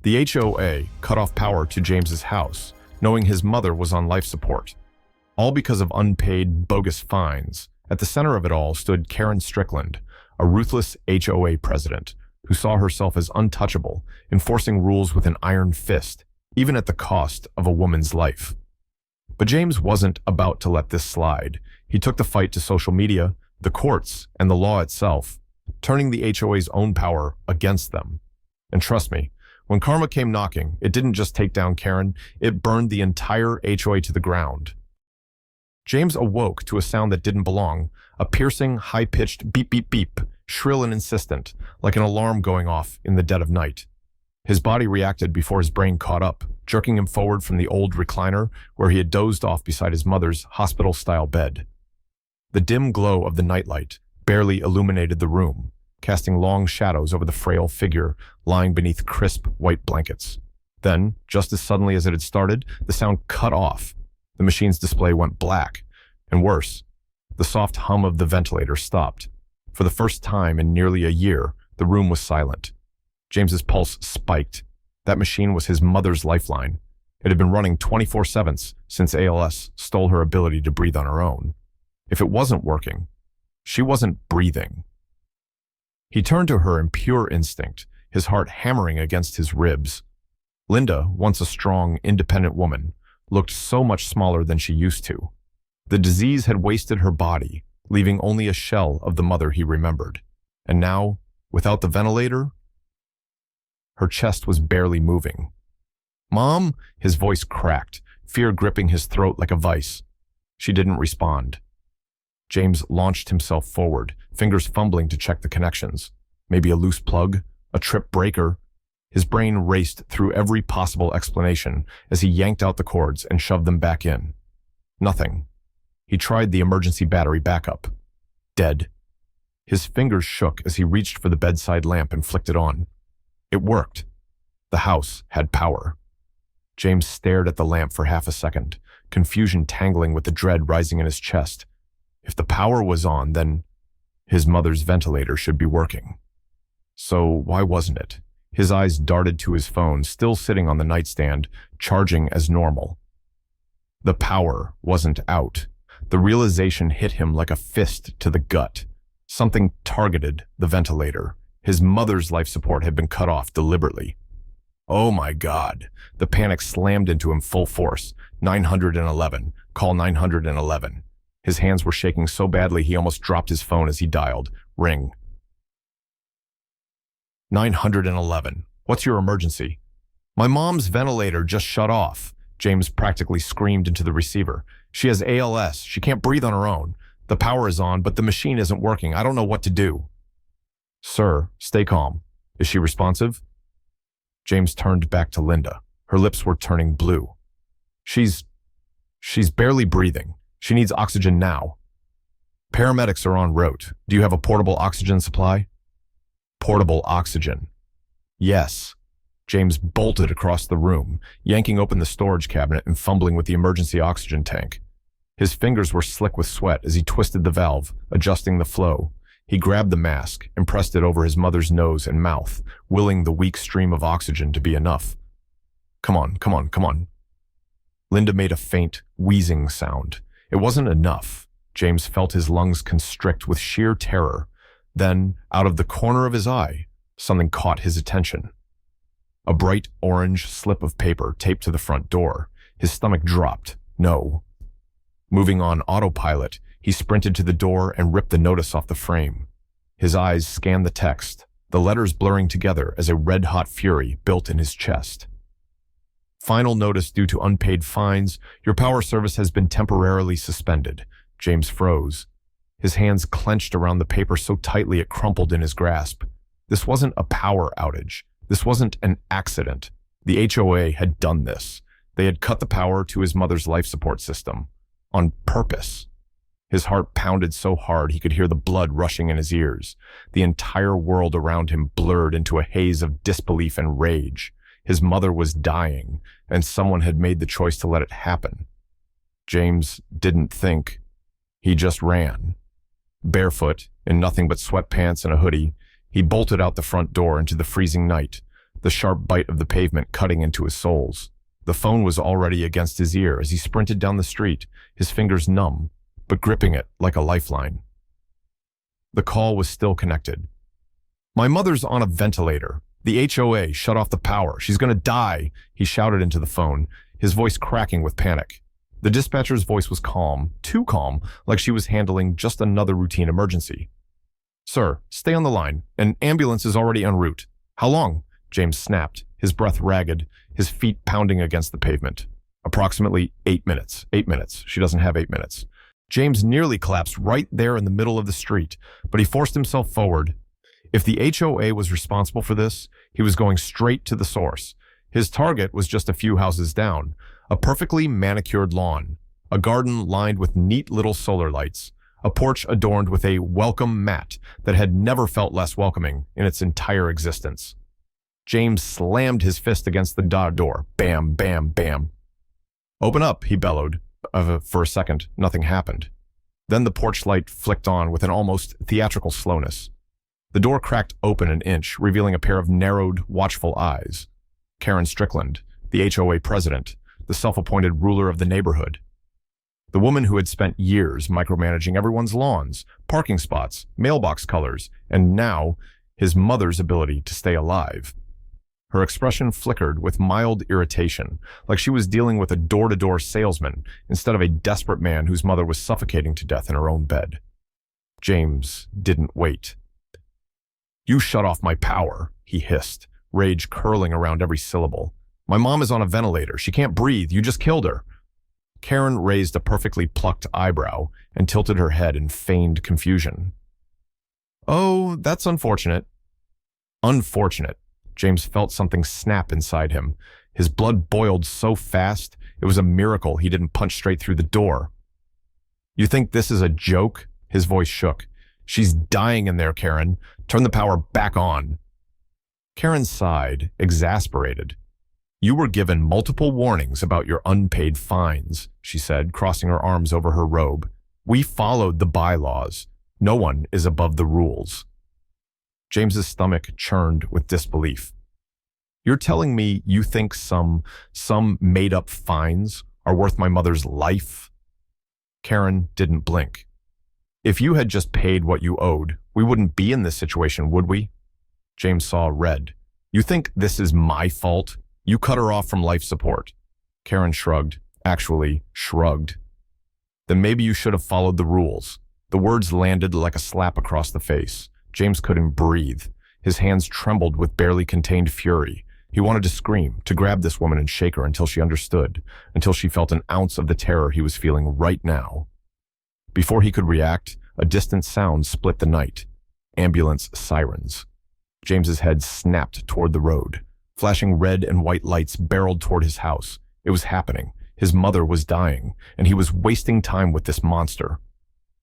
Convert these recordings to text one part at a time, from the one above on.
The HOA cut off power to James's house, knowing his mother was on life support. All because of unpaid, bogus fines. At the center of it all stood Karen Strickland, a ruthless HOA president who saw herself as untouchable, enforcing rules with an iron fist, even at the cost of a woman's life. But James wasn't about to let this slide. He took the fight to social media, the courts, and the law itself, turning the HOA's own power against them. And trust me, when karma came knocking, it didn't just take down Karen, it burned the entire HOA to the ground. James awoke to a sound that didn't belong, a piercing, high-pitched beep, beep, beep, shrill and insistent, like an alarm going off in the dead of night. His body reacted before his brain caught up, jerking him forward from the old recliner where he had dozed off beside his mother's hospital-style bed. The dim glow of the nightlight barely illuminated the room, casting long shadows over the frail figure lying beneath crisp white blankets. Then, just as suddenly as it had started, the sound cut off. The machine's display went black, and worse, the soft hum of the ventilator stopped. For the first time in nearly a year, the room was silent. James's pulse spiked. That machine was his mother's lifeline. It had been running 24/7 since ALS stole her ability to breathe on her own. If it wasn't working, she wasn't breathing. He turned to her in pure instinct, his heart hammering against his ribs. Linda, once a strong, independent woman, looked so much smaller than she used to. The disease had wasted her body, leaving only a shell of the mother he remembered. And now, without the ventilator, her chest was barely moving. "Mom?" His voice cracked, fear gripping his throat like a vice. She didn't respond. James launched himself forward, fingers fumbling to check the connections. Maybe a loose plug, a trip breaker. His brain raced through every possible explanation as he yanked out the cords and shoved them back in. Nothing. He tried the emergency battery backup. Dead. His fingers shook as he reached for the bedside lamp and flicked it on. It worked. The house had power. James stared at the lamp for half a second, confusion tangling with the dread rising in his chest. If the power was on, then his mother's ventilator should be working. So why wasn't it? His eyes darted to his phone, still sitting on the nightstand, charging as normal. The power wasn't out. The realization hit him like a fist to the gut. Something targeted the ventilator. His mother's life support had been cut off deliberately. Oh my God. The panic slammed into him full force. 911. Call 911. His hands were shaking so badly he almost dropped his phone as he dialed. Ring. 911. What's your emergency? My mom's ventilator just shut off. James practically screamed into the receiver. She has ALS. She can't breathe on her own. The power is on, but the machine isn't working. I don't know what to do. Sir, stay calm. Is she responsive? James turned back to Linda. Her lips were turning blue. She's barely breathing. She needs oxygen now. Paramedics are en route. Do you have a portable oxygen supply? Portable oxygen. Yes. James bolted across the room, yanking open the storage cabinet and fumbling with the emergency oxygen tank. His fingers were slick with sweat as he twisted the valve, adjusting the flow. He grabbed the mask and pressed it over his mother's nose and mouth, willing the weak stream of oxygen to be enough. Come on, come on, come on. Linda made a faint, wheezing sound. It wasn't enough. James felt his lungs constrict with sheer terror. Then, out of the corner of his eye, something caught his attention. A bright orange slip of paper taped to the front door. His stomach dropped. No. Moving on autopilot, he sprinted to the door and ripped the notice off the frame. His eyes scanned the text, the letters blurring together as a red-hot fury built in his chest. Final notice due to unpaid fines. Your power service has been temporarily suspended. James froze. His hands clenched around the paper so tightly it crumpled in his grasp. This wasn't a power outage. This wasn't an accident. The HOA had done this. They had cut the power to his mother's life support system. On purpose. His heart pounded so hard he could hear the blood rushing in his ears. The entire world around him blurred into a haze of disbelief and rage. His mother was dying, and someone had made the choice to let it happen. James didn't think. He just ran. Barefoot, in nothing but sweatpants and a hoodie, he bolted out the front door into the freezing night, the sharp bite of the pavement cutting into his soles. The phone was already against his ear as he sprinted down the street, his fingers numb, but gripping it like a lifeline. The call was still connected. "My mother's on a ventilator. The HOA shut off the power. She's going to die," he shouted into the phone, his voice cracking with panic. The dispatcher's voice was calm, too calm, like she was handling just another routine emergency. "Sir, stay on the line. An ambulance is already en route." "How long?" James snapped, his breath ragged, his feet pounding against the pavement. "Approximately 8 minutes. 8 minutes. She doesn't have 8 minutes." James nearly collapsed right there in the middle of the street, but he forced himself forward. If the HOA was responsible for this, he was going straight to the source. His target was just a few houses down, a perfectly manicured lawn, a garden lined with neat little solar lights, a porch adorned with a welcome mat that had never felt less welcoming in its entire existence. James slammed his fist against the door. Bam, bam, bam. "Open up," he bellowed. For a second, nothing happened. Then the porch light flicked on with an almost theatrical slowness. The door cracked open an inch, revealing a pair of narrowed, watchful eyes. Karen Strickland, the HOA president, the self-appointed ruler of the neighborhood. The woman who had spent years micromanaging everyone's lawns, parking spots, mailbox colors, and now his mother's ability to stay alive. Her expression flickered with mild irritation, like she was dealing with a door-to-door salesman instead of a desperate man whose mother was suffocating to death in her own bed. James didn't wait. "You shut off my power," he hissed, rage curling around every syllable. "My mom is on a ventilator. She can't breathe. You just killed her." Karen raised a perfectly plucked eyebrow and tilted her head in feigned confusion. "Oh, that's unfortunate." Unfortunate. James felt something snap inside him. His blood boiled so fast, it was a miracle he didn't punch straight through the door. "You think this is a joke?" His voice shook. "She's dying in there, Karen. Turn the power back on." Karen sighed, exasperated. "You were given multiple warnings about your unpaid fines," she said, crossing her arms over her robe. "We followed the bylaws. No one is above the rules." James's stomach churned with disbelief. "You're telling me you think some made-up fines are worth my mother's life?" Karen didn't blink. "If you had just paid what you owed, we wouldn't be in this situation, would we?" James saw red. "You think this is my fault? You cut her off from life support." Karen shrugged. Actually, shrugged. "Then maybe you should have followed the rules." The words landed like a slap across the face. James couldn't breathe. His hands trembled with barely contained fury. He wanted to scream, to grab this woman and shake her until she understood, until she felt an ounce of the terror he was feeling right now. Before he could react, a distant sound split the night. Ambulance sirens. James's head snapped toward the road. Flashing red and white lights barreled toward his house. It was happening. His mother was dying, and he was wasting time with this monster.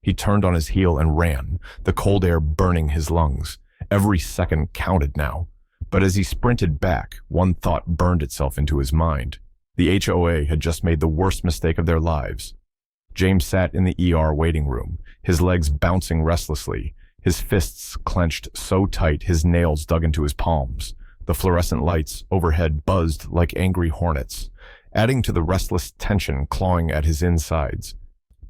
He turned on his heel and ran, the cold air burning his lungs. Every second counted now. But as he sprinted back, one thought burned itself into his mind. The HOA had just made the worst mistake of their lives. James sat in the ER waiting room, his legs bouncing restlessly, his fists clenched so tight his nails dug into his palms. The fluorescent lights overhead buzzed like angry hornets, adding to the restless tension clawing at his insides.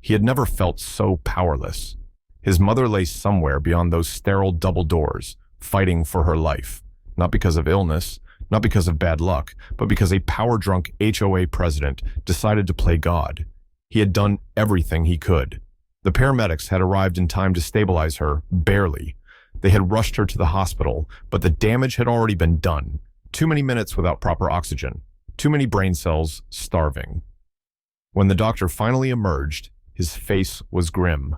He had never felt so powerless. His mother lay somewhere beyond those sterile double doors, fighting for her life. Not because of illness, not because of bad luck, but because a power-drunk HOA president decided to play God. He had done everything he could. The paramedics had arrived in time to stabilize her, barely. They had rushed her to the hospital, but the damage had already been done. Too many minutes without proper oxygen. Too many brain cells starving. When the doctor finally emerged, his face was grim.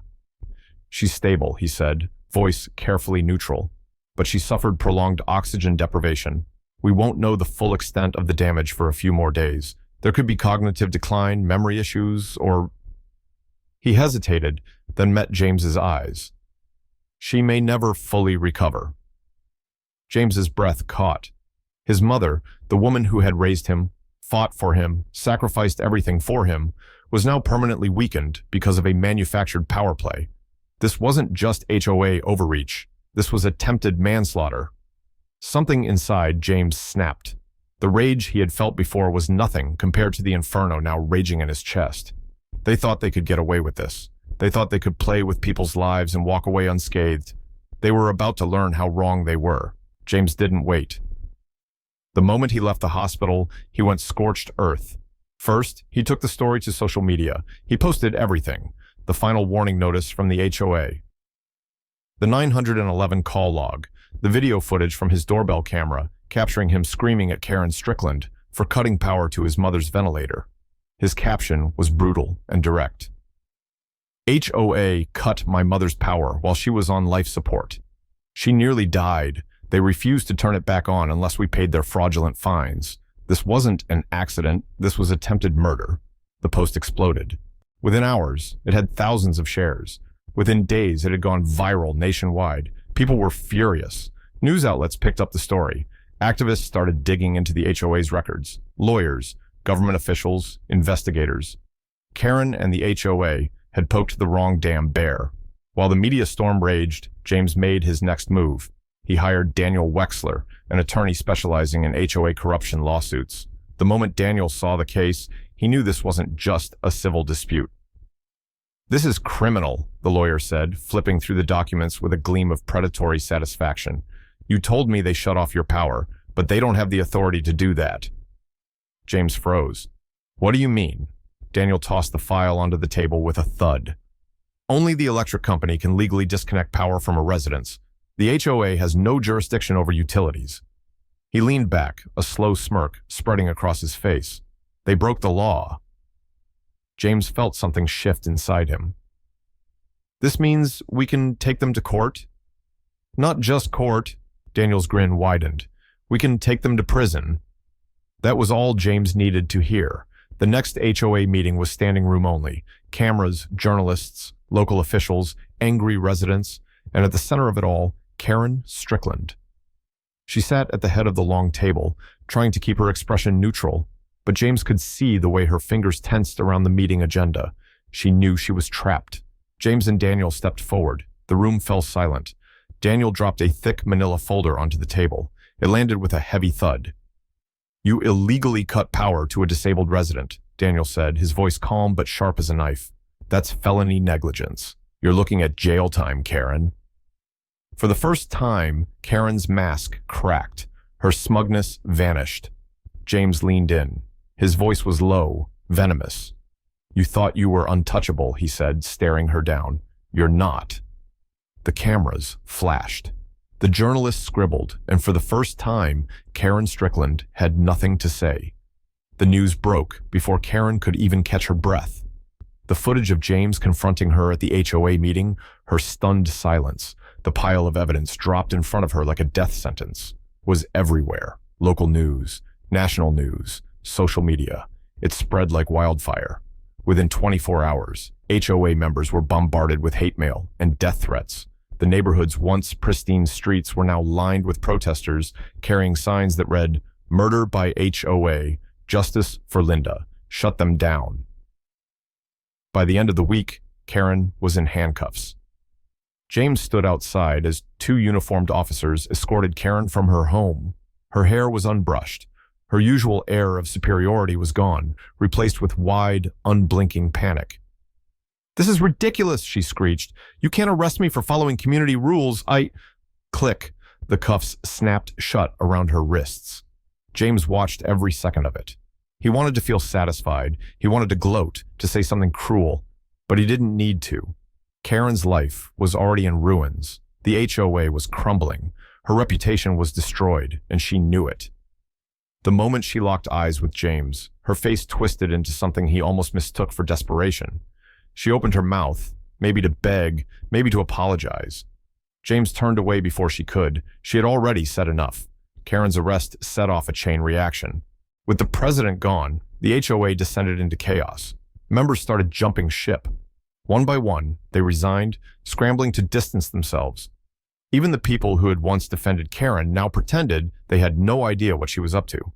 "She's stable," he said, voice carefully neutral. "But she suffered prolonged oxygen deprivation. We won't know the full extent of the damage for a few more days. There could be cognitive decline, memory issues, or..." He hesitated, then met James's eyes. "She may never fully recover." James's breath caught. His mother, the woman who had raised him, fought for him, sacrificed everything for him, was now permanently weakened because of a manufactured power play. This wasn't just HOA overreach. This was attempted manslaughter. Something inside James snapped. The rage he had felt before was nothing compared to the inferno now raging in his chest. They thought they could get away with this. They thought they could play with people's lives and walk away unscathed. They were about to learn how wrong they were. James didn't wait. The moment he left the hospital, he went scorched earth. First, he took the story to social media. He posted everything. The final warning notice from the HOA. The 911 call log. The video footage from his doorbell camera, capturing him screaming at Karen Strickland for cutting power to his mother's ventilator. His caption was brutal and direct. HOA cut my mother's power while she was on life support. She nearly died. They refused to turn it back on unless we paid their fraudulent fines. This wasn't an accident. This was attempted murder. The post exploded. Within hours, it had thousands of shares. Within days, it had gone viral nationwide. People were furious. News outlets picked up the story. Activists started digging into the HOA's records. Lawyers, government officials, investigators. Karen and the HOA had poked the wrong damn bear. While the media storm raged, James made his next move. He hired Daniel Wexler, an attorney specializing in HOA corruption lawsuits. The moment Daniel saw the case, he knew this wasn't just a civil dispute. "This is criminal," the lawyer said, flipping through the documents with a gleam of predatory satisfaction. "You told me they shut off your power, but they don't have the authority to do that." James froze. "What do you mean?" Daniel tossed the file onto the table with a thud. "Only the electric company can legally disconnect power from a residence. The HOA has no jurisdiction over utilities." He leaned back, a slow smirk spreading across his face. "They broke the law." James felt something shift inside him. "This means we can take them to court?" "Not just court." Daniel's grin widened. "We can take them to prison." That was all James needed to hear. The next HOA meeting was standing room only. Cameras, journalists, local officials, angry residents, and at the center of it all, Karen Strickland. She sat at the head of the long table, trying to keep her expression neutral, but James could see the way her fingers tensed around the meeting agenda. She knew she was trapped. James and Daniel stepped forward. The room fell silent. Daniel dropped a thick manila folder onto the table. It landed with a heavy thud. "You illegally cut power to a disabled resident," Daniel said, his voice calm but sharp as a knife. "That's felony negligence. You're looking at jail time, Karen." For the first time, Karen's mask cracked. Her smugness vanished. James leaned in. His voice was low, venomous. "You thought you were untouchable," he said, staring her down. "You're not." The cameras flashed. The journalists scribbled, and for the first time, Karen Strickland had nothing to say. The news broke before Karen could even catch her breath. The footage of James confronting her at the HOA meeting, her stunned silence, the pile of evidence dropped in front of her like a death sentence, was everywhere. Local news, national news, social media. It spread like wildfire. Within 24 hours, HOA members were bombarded with hate mail and death threats. The neighborhood's once pristine streets were now lined with protesters carrying signs that read, "Murder by HOA, Justice for Linda, Shut them down." By the end of the week, Karen was in handcuffs. James stood outside as two uniformed officers escorted Karen from her home. Her hair was unbrushed. Her usual air of superiority was gone, replaced with wide, unblinking panic. "This is ridiculous," she screeched. "You can't arrest me for following community rules. Click. The cuffs snapped shut around her wrists. James watched every second of it. He wanted to feel satisfied. He wanted to gloat, to say something cruel, but he didn't need to. Karen's life was already in ruins. The HOA was crumbling. Her reputation was destroyed, and she knew it. The moment she locked eyes with James, her face twisted into something he almost mistook for desperation. She opened her mouth, maybe to beg, maybe to apologize. James turned away before she could. She had already said enough. Karen's arrest set off a chain reaction. With the president gone, the HOA descended into chaos. Members started jumping ship. One by one, they resigned, scrambling to distance themselves. Even the people who had once defended Karen now pretended they had no idea what she was up to.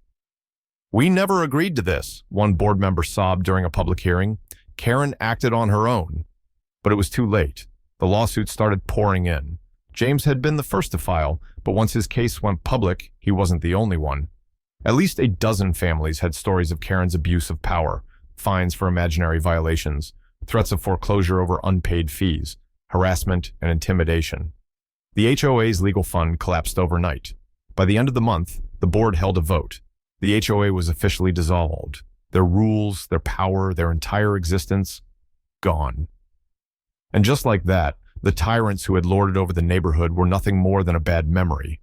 "We never agreed to this," one board member sobbed during a public hearing. "Karen acted on her own." But it was too late. The lawsuits started pouring in. James had been the first to file, but once his case went public, he wasn't the only one. At least a dozen families had stories of Karen's abuse of power, fines for imaginary violations, threats of foreclosure over unpaid fees, harassment, and intimidation. The HOA's legal fund collapsed overnight. By the end of the month, the board held a vote. The HOA was officially dissolved. Their rules, their power, their entire existence, gone. And just like that, the tyrants who had lorded over the neighborhood were nothing more than a bad memory.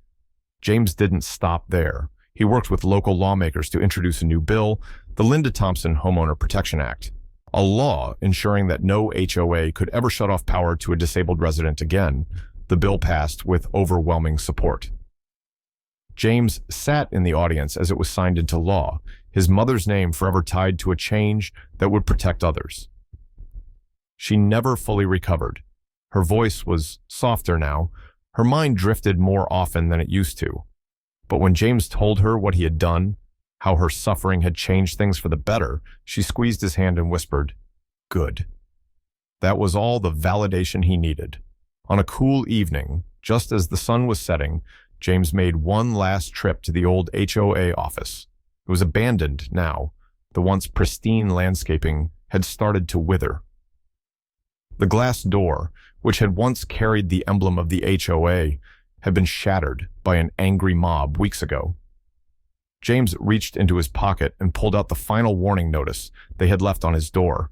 James didn't stop there. He worked with local lawmakers to introduce a new bill, the Linda Thompson Homeowner Protection Act, a law ensuring that no HOA could ever shut off power to a disabled resident again. The bill passed with overwhelming support. James sat in the audience as it was signed into law, his mother's name forever tied to a change that would protect others. She never fully recovered. Her voice was softer now. Her mind drifted more often than it used to. But when James told her what he had done, how her suffering had changed things for the better, she squeezed his hand and whispered, "Good." That was all the validation he needed. On a cool evening, just as the sun was setting, James made one last trip to the old HOA office. It was abandoned now. The once pristine landscaping had started to wither. The glass door, which had once carried the emblem of the HOA, had been shattered by an angry mob weeks ago. James reached into his pocket and pulled out the final warning notice they had left on his door,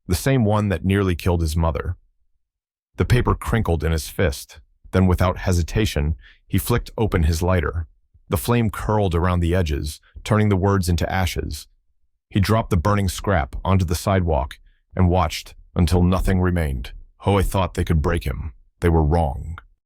the same one that nearly killed his mother. The paper crinkled in his fist. Then, without hesitation, he flicked open his lighter. The flame curled around the edges, turning the words into ashes. He dropped the burning scrap onto the sidewalk and watched until nothing remained. HOA thought they could break him. They were wrong.